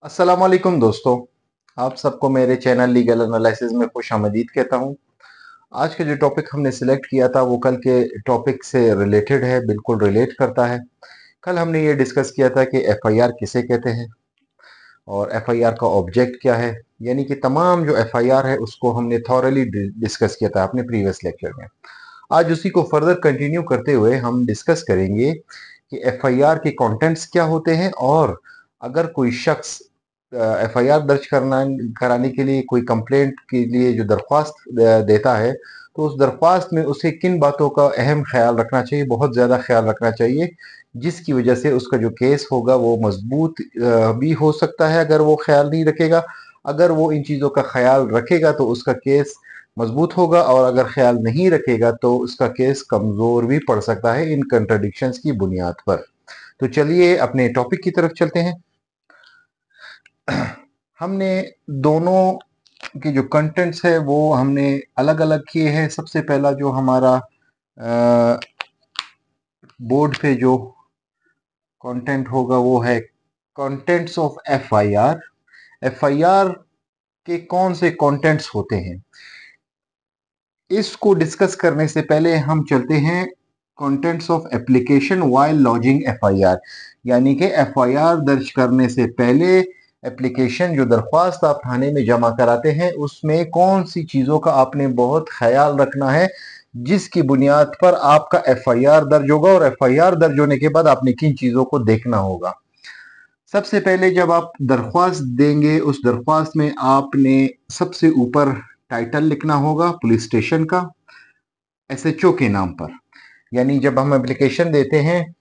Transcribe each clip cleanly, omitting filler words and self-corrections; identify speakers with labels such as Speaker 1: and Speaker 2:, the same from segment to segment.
Speaker 1: अस्सलाम वालेकुम दोस्तों। आप सबको मेरे चैनल लीगल एनालिसिस में खुश आमदीद कहता हूँ। आज का जो टॉपिक हमने सिलेक्ट किया था वो कल के टॉपिक से रिलेटेड है, बिल्कुल रिलेट करता है। कल हमने ये डिस्कस किया था कि एफआईआर किसे कहते हैं और एफआईआर का ऑब्जेक्ट क्या है, यानी कि तमाम जो एफआईआर है उसको हमने थॉरली डिस्कस किया था अपने प्रीवियस लेक्चर में। आज उसी को फर्दर कंटिन्यू करते हुए हम डिस्कस करेंगे कि एफआईआर के कंटेंट्स क्या होते हैं और अगर कोई शख्स एफआईआर दर्ज करना कराने के लिए कोई कंप्लेंट के लिए जो दरख्वास्त देता है तो उस दरख्वास्त में उसे किन बातों का अहम ख्याल रखना चाहिए, बहुत ज़्यादा ख्याल रखना चाहिए, जिसकी वजह से उसका जो केस होगा वो मजबूत भी हो सकता है अगर वो ख्याल नहीं रखेगा। अगर वो इन चीज़ों का ख्याल रखेगा तो उसका केस मजबूत होगा और अगर ख्याल नहीं रखेगा तो उसका केस कमज़ोर भी पड़ सकता है इन कंट्राडिक्शंस की बुनियाद पर। तो चलिए अपने टॉपिक की तरफ चलते हैं। हमने दोनों के जो कंटेंट्स है वो हमने अलग अलग किए हैं। सबसे पहला जो हमारा बोर्ड पे जो कंटेंट होगा वो है कंटेंट्स ऑफ एफआईआर। एफआईआर के कौन से कंटेंट्स होते हैं, इसको डिस्कस करने से पहले हम चलते हैं contents of application while lodging FIR, यानी कि एफआईआर दर्ज करने से पहले एप्लीकेशन जो दरख्वास्त आप थाने में जमा कराते हैं उसमें कौन सी चीज़ों का आपने बहुत ख्याल रखना है, जिसकी बुनियाद पर आपका एफआईआर दर्ज होगा और एफआईआर दर्ज होने के बाद आपने किन चीज़ों को देखना होगा। सबसे पहले जब आप दरख्वास्त देंगे उस दरख्वास्त में आपने सबसे ऊपर टाइटल लिखना होगा पुलिस स्टेशन का एसएचओ के नाम पर। यानी जब हम एप्लीकेशन देते हैं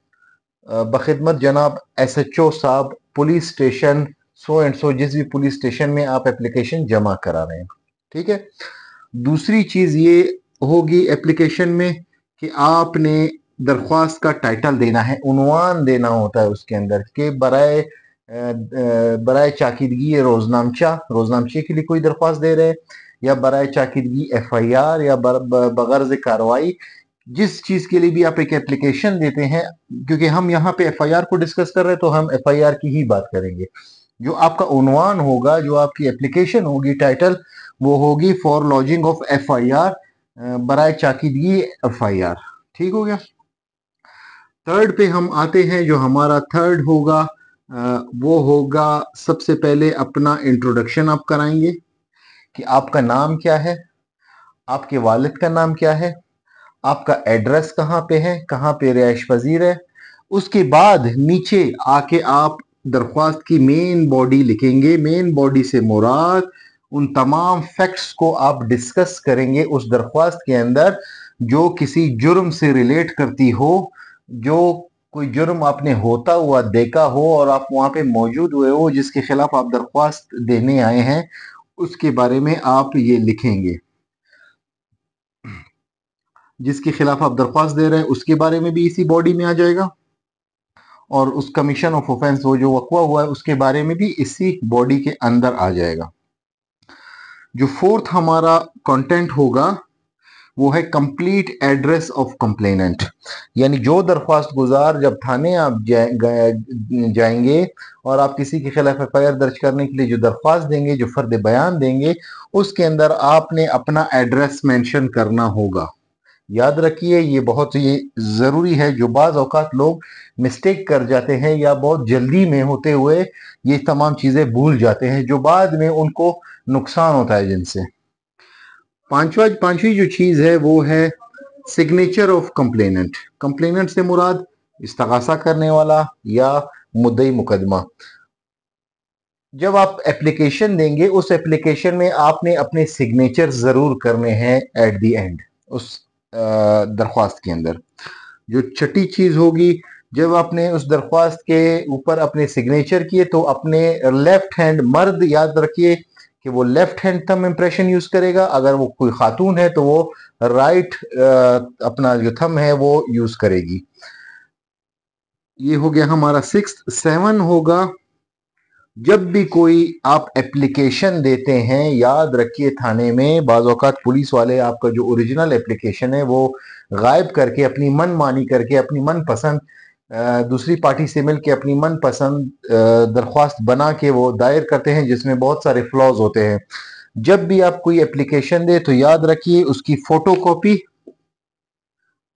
Speaker 1: बखिदमत जनाब एसएचओ साहब police station so and so, जिस भी पुलिस स्टेशन में आप एप्लीकेशन जमा करा रहे हैं, ठीक है। दूसरी चीज ये होगी एप्लीकेशन में कि आपने दरख्वास्त का टाइटल देना है, उन्वान देना होता है उसके अंदर के बराए चाकिदगी रोजनामचे के लिए कोई दरख्वास्त दे रहे हैं या बराए चाकिदगी एफआईआर या बगर्ज कार्रवाई, जिस चीज के लिए भी आप एक एप्लीकेशन देते हैं। क्योंकि हम यहाँ पे एफआईआर को डिस्कस कर रहे हैं तो हम एफआईआर की ही बात करेंगे। जो आपका उन्वान होगा, जो आपकी एप्लीकेशन होगी, टाइटल, वो होगी फॉर लॉजिंग ऑफ एफआईआर, बराए चाकिदगी एफआईआर। ठीक हो गया। थर्ड पे हम आते हैं। जो हमारा थर्ड होगा वो होगा सबसे पहले अपना इंट्रोडक्शन आप कराएंगे कि आपका नाम क्या है, आपके वालिद का नाम क्या है, आपका एड्रेस कहाँ पे है, कहाँ पे रिहाइश पजीर है। उसके बाद नीचे आके आप दरख्वास्त की मेन बॉडी लिखेंगे। मेन बॉडी से मुराद उन तमाम फैक्ट्स को आप डिस्कस करेंगे उस दरख्वास्त के अंदर जो किसी जुर्म से रिलेट करती हो, जो कोई जुर्म आपने होता हुआ देखा हो और आप वहां पे मौजूद हुए हो, जिसके खिलाफ आप दरख्वास्त देने आए हैं, उसके बारे में आप ये लिखेंगे। जिसके खिलाफ आप दरख्वास्त दे रहे हैं उसके बारे में भी इसी बॉडी में आ जाएगा और उस कमीशन ऑफ ऑफेंस वो जो वकवा हुआ है उसके बारे में भी इसी बॉडी के अंदर आ जाएगा। जो फोर्थ हमारा कंटेंट होगा वो है कंप्लीट एड्रेस ऑफ कंप्लेनेंट, यानी जो दरख्वास्त गुजार जब थाने आप जाएंगे और आप किसी के खिलाफ एफआईआर दर्ज करने के लिए जो दरख्वास्त देंगे, जो फर्द बयान देंगे, उसके अंदर आपने अपना एड्रेस मेंशन करना होगा। याद रखिए ये बहुत ही ज़रूरी है। जो बाज़ औक़ात लोग मिस्टेक कर जाते हैं या बहुत जल्दी में होते हुए ये तमाम चीज़ें भूल जाते हैं जो बाद में उनको नुकसान होता है जिनसे। पांचवी जो चीज़ है वो है सिग्नेचर ऑफ कंप्लेनेंट। कंप्लेनेंट से मुराद इस्तगासा करने वाला या मुद्दई मुकदमा। जब आप एप्लीकेशन देंगे उस एप्लीकेशन में आपने अपने सिग्नेचर ज़रूर करने हैं एट द एंड उस दरख्वास्त के अंदर। जो छठी चीज होगी, जब आपने उस दरख्वास्त के ऊपर अपने सिग्नेचर किए तो अपने लेफ्ट हैंड, मर्द याद रखिए कि वो left hand thumb impression use करेगा, अगर वो कोई खातून है तो वो राइट अपना जो थंब है वो यूज करेगी। ये हो गया हमारा सिक्स। सेवन होगा जब भी कोई आप एप्लीकेशन देते हैं, याद रखिए थाने में बाज़ औक़ात पुलिस वाले आपका जो ओरिजिनल एप्लीकेशन है वो गायब करके अपनी मन मानी करके अपनी मन पसंद दूसरी पार्टी से मिलकर अपनी मनपसंद दरख्वास्त बना के वो दायर करते हैं, जिसमें बहुत सारे फ्लॉज होते हैं। जब भी आप कोई एप्लीकेशन दे तो याद रखिए उसकी फोटो कॉपी,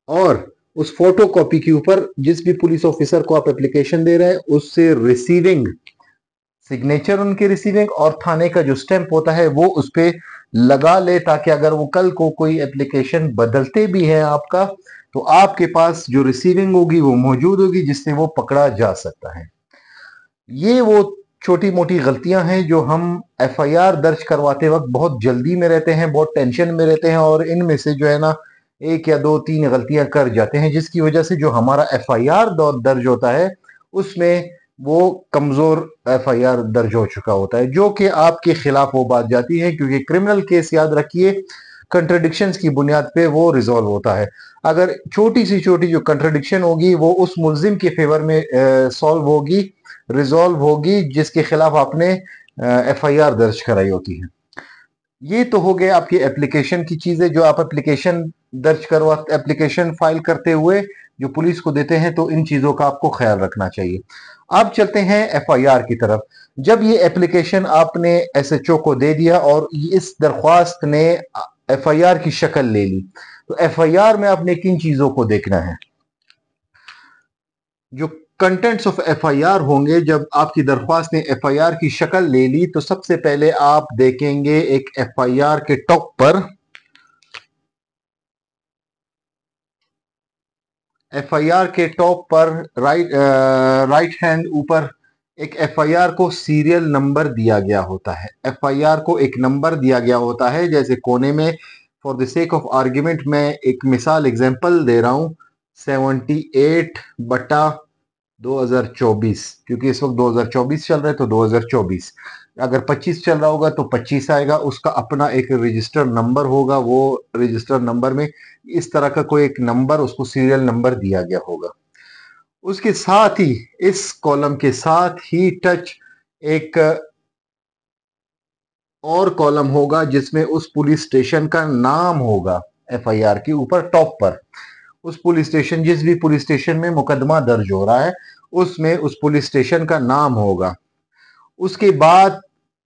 Speaker 1: और उस फोटो कॉपी के ऊपर जिस भी पुलिस ऑफिसर को आप एप्लीकेशन दे रहे हैं उससे रिसीविंग सिग्नेचर, उनके रिसीविंग और थाने का जो स्टैंप होता है वो उस पे लगा ले, ताकि अगर वो कल को कोई एप्लीकेशन बदलते भी है आपका, तो आपके पास जो रिसीविंग होगी वो मौजूद होगी, जिससे वो पकड़ा जा सकता है। ये वो छोटी मोटी गलतियां हैं जो हम एफआईआर दर्ज करवाते वक्त बहुत जल्दी में रहते हैं, बहुत टेंशन में रहते हैं, और इनमें से जो है ना एक या दो तीन गलतियां कर जाते हैं, जिसकी वजह से जो हमारा एफआईआर दर्ज होता है उसमें वो कमजोर एफआईआर दर्ज हो चुका होता है, जो कि आपके खिलाफ वो बात जाती है, क्योंकि क्रिमिनल केस याद रखिए कंट्रडिक्शंस की बुनियाद पे वो रिजॉल्व होता है। अगर छोटी सी छोटी जो कंट्रडिक्शन होगी वो उस मुल्जिम के फेवर में सॉल्व होगी, रिजॉल्व होगी, जिसके खिलाफ आपने एफआईआर दर्ज कराई होती है। ये तो हो गए आपकी एप्लीकेशन की चीजें, जो आप एप्लीकेशन दर्ज करवा एप्लीकेशन फाइल करते हुए जो पुलिस को देते हैं, तो इन चीजों का आपको ख्याल रखना चाहिए। अब चलते हैं एफआईआर की तरफ। जब ये एप्लीकेशन आपने एसएचओ को दे दिया और इस दरख्वास्त ने एफआईआर की शक्ल ले ली, तो एफआईआर में आपने किन चीजों को देखना है? जो कंटेंट्स ऑफ एफआईआर होंगे, जब आपकी दरख्वास्त ने एफआईआर की शक्ल ले ली, तो सबसे पहले आप देखेंगे एक एफआईआर के टॉप पर, एफआईआर के टॉप पर राइट हैंड ऊपर एक एफआईआर को सीरियल नंबर दिया गया होता है। एफआईआर को एक नंबर दिया गया होता है, जैसे कोने में, for the sake of argument मैं एक मिसाल एग्जांपल दे रहा हूं, 78/2024, क्योंकि इस वक्त 2024 चल रहा है तो 2024, अगर 25 चल रहा होगा तो 25 आएगा, उसका अपना एक रजिस्टर नंबर होगा, वो रजिस्टर नंबर में इस तरह का कोई एक नंबर, उसको सीरियल नंबर दिया गया होगा। उसके साथ ही इस कॉलम के साथ ही टच एक और कॉलम होगा जिसमें उस पुलिस स्टेशन का नाम होगा, एफआईआर के ऊपर टॉप पर उस पुलिस स्टेशन, जिस भी पुलिस स्टेशन में मुकदमा दर्ज हो रहा है उसमें उस पुलिस स्टेशन का नाम होगा। उसके बाद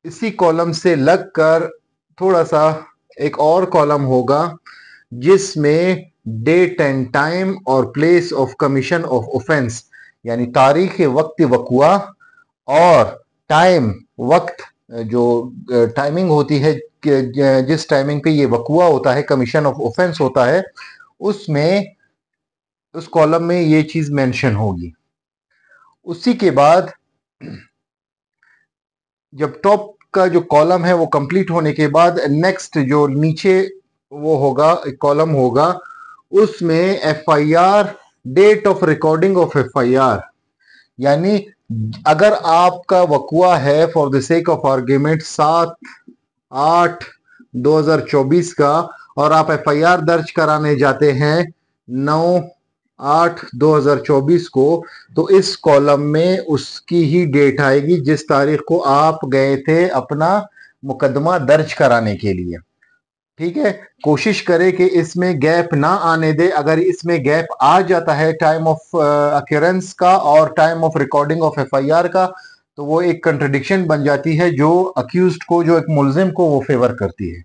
Speaker 1: इसी कॉलम से लगकर थोड़ा सा एक और कॉलम होगा जिसमें डेट एंड टाइम और place of commission of offence, यानी तारीख वक्त वकुआ और टाइम वक्त, जो टाइमिंग होती है कि जिस टाइमिंग पे ये वकुआ होता है, कमीशन ऑफ ऑफेंस होता है, उसमें उस कॉलम में ये चीज मेंशन होगी। उसी के बाद जब टॉप का जो कॉलम है वो कंप्लीट होने के बाद नेक्स्ट जो नीचे वो होगा एक कॉलम होगा, उसमें FIR, date of recording of FIR, यानी अगर आपका वकुआ है for the sake of argument 7/8/2024 का और आप एफआईआर दर्ज कराने जाते हैं 9/8/2024 को, तो इस कॉलम में उसकी ही डेट आएगी जिस तारीख को आप गए थे अपना मुकदमा दर्ज कराने के लिए। ठीक है, कोशिश करें कि इसमें गैप ना आने दे। अगर इसमें गैप आ जाता है टाइम ऑफ अक्यूरेंस का और time of recording of FIR का, तो वो एक कंट्रडिक्शन बन जाती है जो अक्यूज्ड को, जो एक मुल्जिम को वो फेवर करती है।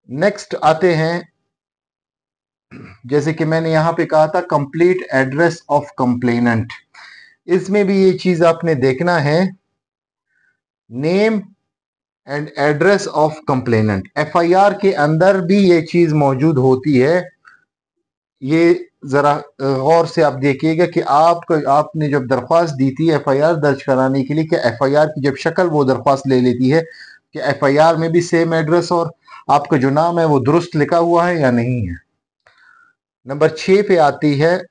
Speaker 1: नेक्स्ट आते हैं, जैसे कि मैंने यहां पे कहा था कंप्लीट एड्रेस ऑफ कंप्लेनेंट, इसमें भी ये चीज आपने देखना है, name and address of complainant. FIR के अंदर भी ये चीज मौजूद होती है, ये जरा गौर से आप देखिएगा कि आपने जब दरख्वास्त दी थी एफआईआर दर्ज कराने के लिए, कि एफआईआर की जब शक्ल वो दरख्वास्त ले लेती है कि एफआईआर में भी सेम एड्रेस और आपका जो नाम है वो दुरुस्त लिखा हुआ है या नहीं है। नंबर 6 पे आती है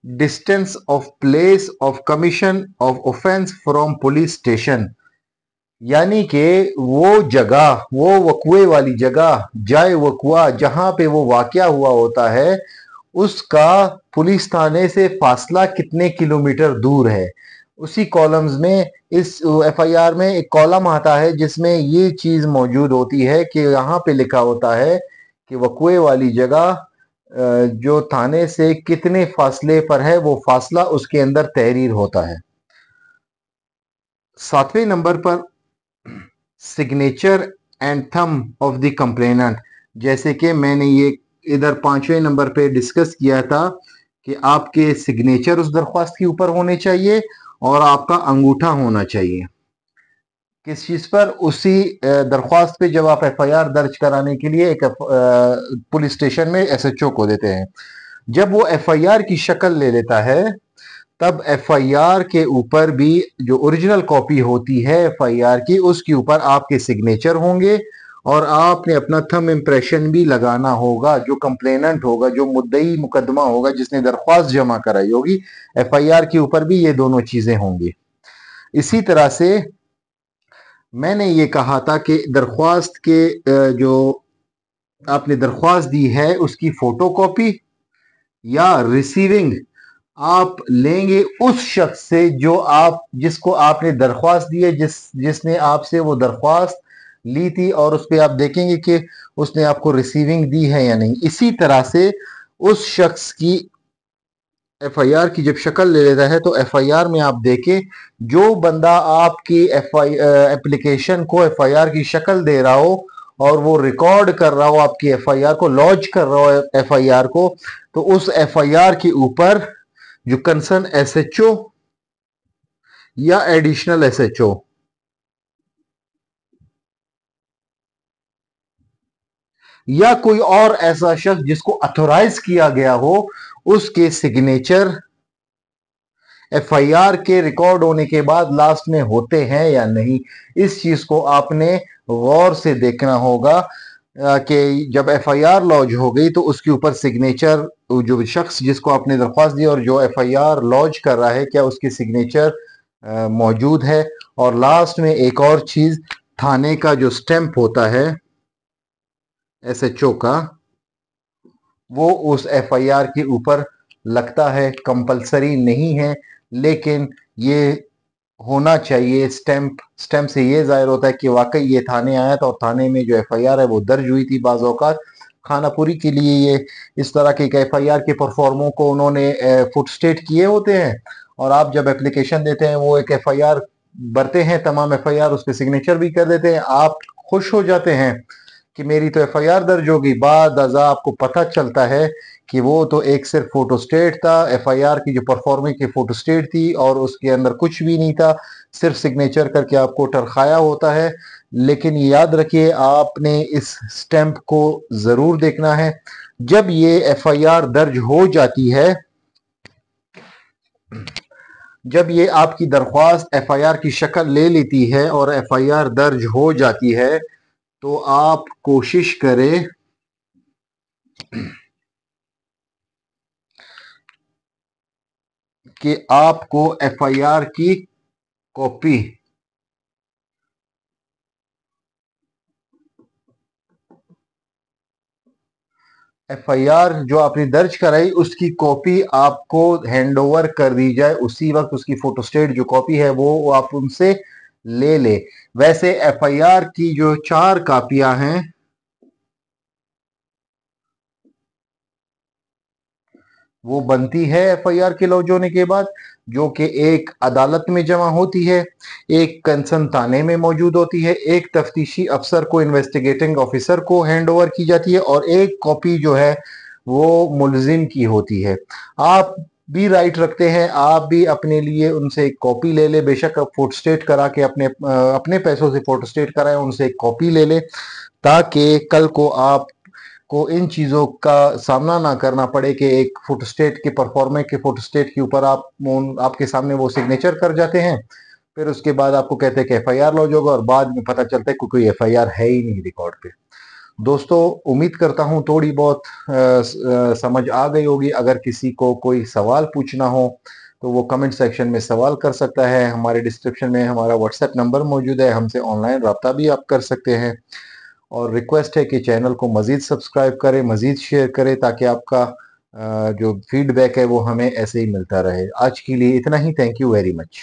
Speaker 1: distance of place of commission of offence from police station, यानी कि वो जगह, वो वकुए वाली जगह, जाए वकुआ जहां पे वो वाकया हुआ होता है, उसका पुलिस थाने से फासला कितने किलोमीटर दूर है। उसी कॉलम्स में, इस एफआईआर में एक कॉलम आता है जिसमें ये चीज मौजूद होती है कि यहाँ पे लिखा होता है कि वकुए वाली जगह जो थाने से कितने फासले पर है वो फासला उसके अंदर तहरीर होता है। 7वें नंबर पर signature and thumb of the complainant. जैसे कि मैंने ये इधर 5वें नंबर पे डिस्कस किया था कि आपके सिग्नेचर उस दरख्वास्त के ऊपर होने चाहिए और आपका अंगूठा होना चाहिए। किस चीज पर? उसी दरख्वास्त पे जब आप एफआईआर दर्ज कराने के लिए एक पुलिस स्टेशन में एसएचओ को देते हैं, जब वो एफआईआर की शक्ल ले लेता है तब एफआईआर के ऊपर भी जो ओरिजिनल कॉपी होती है एफआईआर की, उसके ऊपर आपके सिग्नेचर होंगे और आपने अपना थंब इम्प्रेशन भी लगाना होगा। जो कंप्लेनेंट होगा, जो मुद्दई मुकदमा होगा, जिसने दरख्वास्त जमा कराई होगी, एफआईआर के ऊपर भी ये दोनों चीजें होंगी। इसी तरह से मैंने ये कहा था कि दरख्वास्त के जो आपने दरख्वास्त दी है उसकी फोटोकॉपी या रिसीविंग आप लेंगे उस शख्स से जो आप जिसको आपने दरख्वास्त दी है, जिसने आपसे वो दरख्वास्त ली थी, और उस पर आप देखेंगे कि उसने आपको रिसीविंग दी है या नहीं। इसी तरह से उस शख्स की एफआईआर की जब शक्ल ले लेता है तो एफआईआर में आप देखें जो बंदा आपकी एप्लीकेशन को एफआईआर की शक्ल दे रहा हो और वो रिकॉर्ड कर रहा हो, आपकी एफआईआर को लॉन्च कर रहा हो एफआईआर को, तो उस एफआईआर के ऊपर जो कंसर्न एसएचओ या एडिशनल एसएचओ या कोई और ऐसा शख्स जिसको अथोराइज किया गया हो, उसके सिग्नेचर एफआईआर के रिकॉर्ड होने के बाद लास्ट में होते हैं या नहीं। इस चीज को आपने गौर से देखना होगा कि जब एफआईआर लॉन्च हो गई तो उसके ऊपर सिग्नेचर, जो शख्स जिसको आपने दरख्वास्त दी और जो एफआईआर लॉन्च कर रहा है, क्या उसके सिग्नेचर मौजूद है। और लास्ट में एक और चीज, थाने का जो स्टैंप होता है एसएचओ का, वो उस एफआईआर के ऊपर लगता है। कंपलसरी नहीं है, लेकिन ये होना चाहिए। स्टैंप से ये जाहिर होता है कि वाकई ये थाने आया था और थाने में जो एफआईआर है वो दर्ज हुई थी। बाज़ औक़ात खानापुरी के लिए ये इस तरह के एफआईआर के परफॉर्मों को उन्होंने फुटस्टेट किए होते हैं, और आप जब एप्लीकेशन देते हैं वो एक एफआईआर भरते हैं, तमाम एफआईआर उस पर सिग्नेचर भी कर देते हैं। आप खुश हो जाते हैं कि मेरी तो एफआईआर दर्ज होगी, बाद अज़ा आपको पता चलता है कि वो तो एक सिर्फ फोटोस्टेट था, एफआईआर की जो परफॉर्मिंग की फोटोस्टेट थी और उसके अंदर कुछ भी नहीं था, सिर्फ सिग्नेचर करके आपको टरखाया होता है। लेकिन याद रखिए, आपने इस स्टैंप को जरूर देखना है। जब ये एफआईआर दर्ज हो जाती है, जब ये आपकी दरख्वास्त एफआईआर की शक्ल ले लेती है और एफआईआर दर्ज हो जाती है, तो आप कोशिश करें कि आपको एफआईआर की कॉपी एफआईआर जो आपने दर्ज कराई उसकी कॉपी आपको हैंड ओवर कर दी जाए उसी वक्त। उसकी फोटोस्टेट जो कॉपी है वो आप उनसे ले ले। वैसे एफआईआर की जो 4 कापियां हैं वो बनती है एफआईआर के लॉन्च होने के बाद, जो कि एक अदालत में जमा होती है, एक कंसर्न थाने में मौजूद होती है, एक तफ्तीशी अफसर को, इन्वेस्टिगेटिंग ऑफिसर को हैंड ओवर की जाती है, और एक कॉपी जो है वो मुलजिम की होती है। आप भी राइट रखते हैं, आप भी अपने लिए उनसे एक कॉपी ले ले। बेशक आप फोटोस्टेट करा के अपने पैसों से फोटोस्टेट कराएं, उनसे एक कॉपी ले ले, ताकि कल को आप को इन चीज़ों का सामना ना करना पड़े कि एक फोटोस्टेट के परफॉर्मे के फोटोस्टेट के ऊपर आपके सामने वो सिग्नेचर कर जाते हैं, फिर उसके बाद आपको कहते हैं कि एफआईआर लॉन्च होगा और बाद में पता चलता है कि कोई एफआईआर है ही नहीं रिकॉर्ड पे। दोस्तों, उम्मीद करता हूँ थोड़ी बहुत समझ आ गई होगी। अगर किसी को कोई सवाल पूछना हो तो वो कमेंट सेक्शन में सवाल कर सकता है। हमारे डिस्क्रिप्शन में हमारा व्हाट्सएप नंबर मौजूद है, हमसे ऑनलाइन रब्ता भी आप कर सकते हैं। और रिक्वेस्ट है कि चैनल को मज़ीद सब्सक्राइब करें, मज़ीद शेयर करें, ताकि आपका जो फीडबैक है वो हमें ऐसे ही मिलता रहे। आज के लिए इतना ही। Thank you very much.